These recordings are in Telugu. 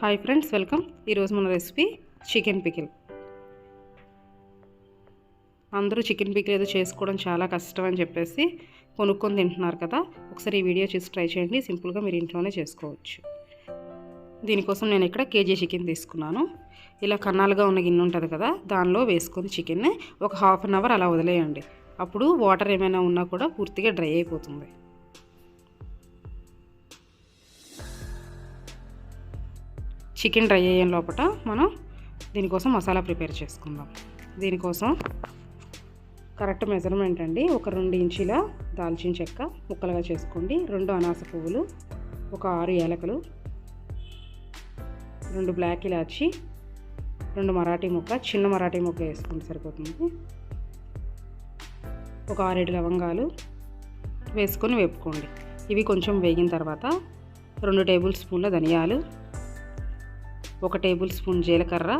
Hi friends, welcome. ఈరోజు మన రెసిపీ చికెన్ పికిల్. అందరూ చికెన్ పికిల్ ఏదో చేసుకోవడం చాలా కష్టం అని చెప్పేసి కొనుక్కొని తింటున్నారు కదా. ఒకసారి ఈ వీడియో చూసి ట్రై చేయండి. సింపుల్గా మీరు ఇంట్లోనే చేసుకోవచ్చు. దీనికోసం నేను ఇక్కడ కేజీ చికెన్ తీసుకున్నాను. ఇలా కన్నాలుగా ఉన్న గిన్నె ఉంటుంది కదా, దానిలో వేసుకొని చికెన్ని ఒక హాఫ్ అన్ అవర్ అలా వదిలేయండి. అప్పుడు వాటర్ ఏమైనా ఉన్నా కూడా పూర్తిగా డ్రై అయిపోతుంది. చికెన్ డ్రై అయ్యే లోపల మనం దీనికోసం మసాలా ప్రిపేర్ చేసుకుందాం. దీనికోసం కరెక్ట్ మెజర్మెంట్ అండి, ఒక 2 ఇంచుల దాల్చిన చెక్క ముక్కలుగా చేసుకోండి, 2 అనాస పువ్వులు, ఒక 6 యాలకులు, 2 బ్లాక్ ఇలాచి, 2 మరాఠీ మొగ్గ, చిన్న మరాఠీ మొగ్గ వేసుకుంటే సరిపోతుంది, ఒక 6-7 లవంగాలు వేసుకొని వేపుకోండి. ఇవి కొంచెం వేగిన తర్వాత 2 టేబుల్ స్పూన్ల ధనియాలు, 1 టేబుల్ స్పూన్ జీలకర్ర,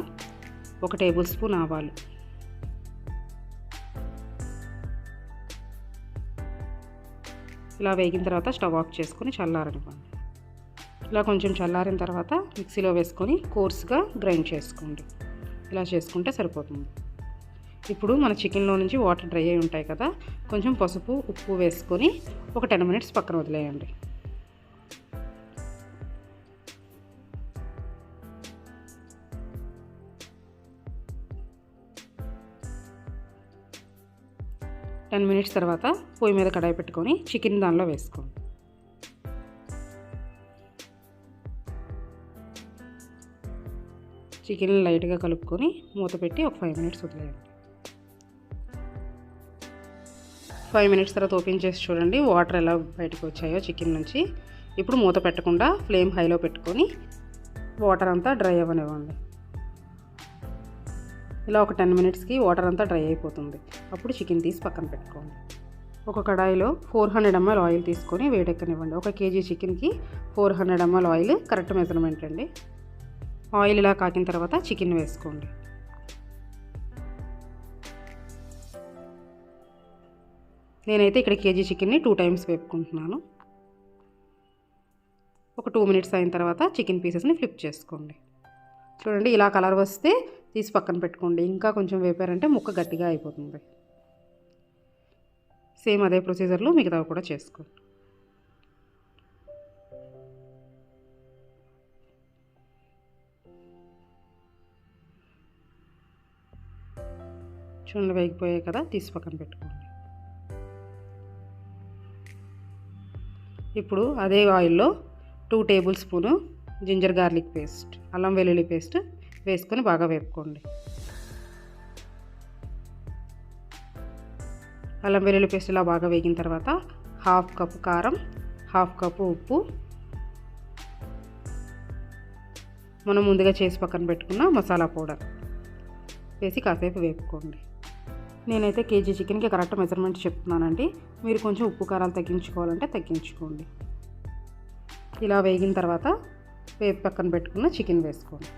1 టేబుల్ స్పూన్ ఆవాలు, ఇలా వేగిన తర్వాత స్టవ్ ఆఫ్ చేసుకొని చల్లారనివ్వండి. ఇలా కొంచెం చల్లారిన తర్వాత మిక్సీలో వేసుకొని కోర్స్గా గ్రైండ్ చేసుకోండి. ఇలా చేసుకుంటే సరిపోతుంది. ఇప్పుడు మన చికెన్లో నుంచి వాటర్ డ్రై అయి ఉంటాయి కదా, కొంచెం పసుపు ఉప్పు వేసుకొని ఒక 10 మినిట్స్ పక్కన వదిలేయండి. 10 మినిట్స్ తర్వాత పొయ్యి మీద కడాయి పెట్టుకొని చికెన్ దానిలో వేసుకోండి. చికెన్ లైట్గా కలుపుకొని మూత పెట్టి ఒక 5 మినిట్స్ వదిలేయండి. 5 మినిట్స్ తర్వాత ఓపెన్ చేసి చూడండి వాటర్ ఎలా బయటకు వచ్చాయో చికెన్ నుంచి. ఇప్పుడు మూత పెట్టకుండా ఫ్లేమ్ హైలో పెట్టుకొని వాటర్ అంతా డ్రై అవ్వనివ్వండి. ఇలా ఒక 10 మినిట్స్కి వాటర్ అంతా డ్రై అయిపోతుంది. అప్పుడు చికెన్ తీసి పక్కన పెట్టుకోండి. ఒక కడాయిలో 400 ml ఆయిల్ తీసుకొని వేడెక్కనివ్వండి. 1 కేజీ చికెన్కి 400 ml ఆయిల్ కరెక్ట్ మెజర్మెంట్ అండి. ఆయిల్ ఇలా కాకిన తర్వాత చికెన్ వేసుకోండి. నేనైతే ఇక్కడ కేజీ చికెన్ని 2 టైమ్స్ వేపుకుంటున్నాను. ఒక 2 మినిట్స్ అయిన తర్వాత చికెన్ పీసెస్ని ఫ్లిప్ చేసుకోండి. చూడండి ఇలా కలర్ వస్తే తీసి పక్కన పెట్టుకోండి. ఇంకా కొంచెం వేపారంటే ముక్క గట్టిగా అయిపోతుంది. సేమ్ అదే ప్రొసీజర్లో మిగతావి కూడా చేసుకోండి. చూడండి వేగిపోయాయి కదా, తీసి పక్కన పెట్టుకోండి. ఇప్పుడు అదే ఆయిల్లో 2 tablespoon ginger garlic paste, అల్లం వెల్లుల్లి పేస్ట్ వేసుకొని బాగా వేపుకోండి. అల్లం వెల్లుల్లి పేస్ట్ ఇలా బాగా వేగిన తర్వాత 1/2 కప్పు కారం, 1/2 కప్పు ఉప్పు, మనం ముందుగా చేసి పక్కన పెట్టుకున్న మసాలా పౌడర్ వేసి కాసేపు వేపుకోండి. నేనైతే కేజీ చికెన్కి కరెక్ట్ మెజర్మెంట్ చెప్తున్నానండి. మీరు కొంచెం ఉప్పు కారాలు తగ్గించుకోవాలంటే తగ్గించుకోండి. ఇలా వేగిన తర్వాత వేపు పక్కన పెట్టుకున్న చికెన్ వేసుకోండి.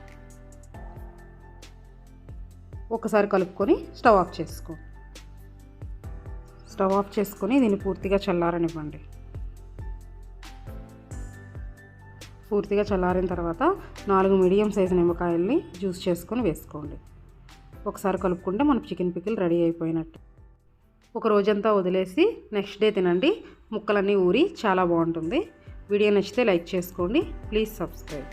ఒకసారి కలుపుకొని స్టవ్ ఆఫ్ చేసుకోండి. స్టవ్ ఆఫ్ చేసుకొని దీన్ని పూర్తిగా చల్లారనివ్వండి. పూర్తిగా చల్లారిన తర్వాత 4 మీడియం సైజు నిమ్మకాయల్ని జ్యూస్ చేసుకొని వేసుకోండి. ఒకసారి కలుపుకుంటే మనకు చికెన్ పికిల్ రెడీ అయిపోయినట్టు. ఒక రోజంతా వదిలేసి నెక్స్ట్ డే తినండి. ముక్కలన్నీ ఊరి చాలా బాగుంటుంది. వీడియో నచ్చితే లైక్ చేసుకోండి. Please subscribe.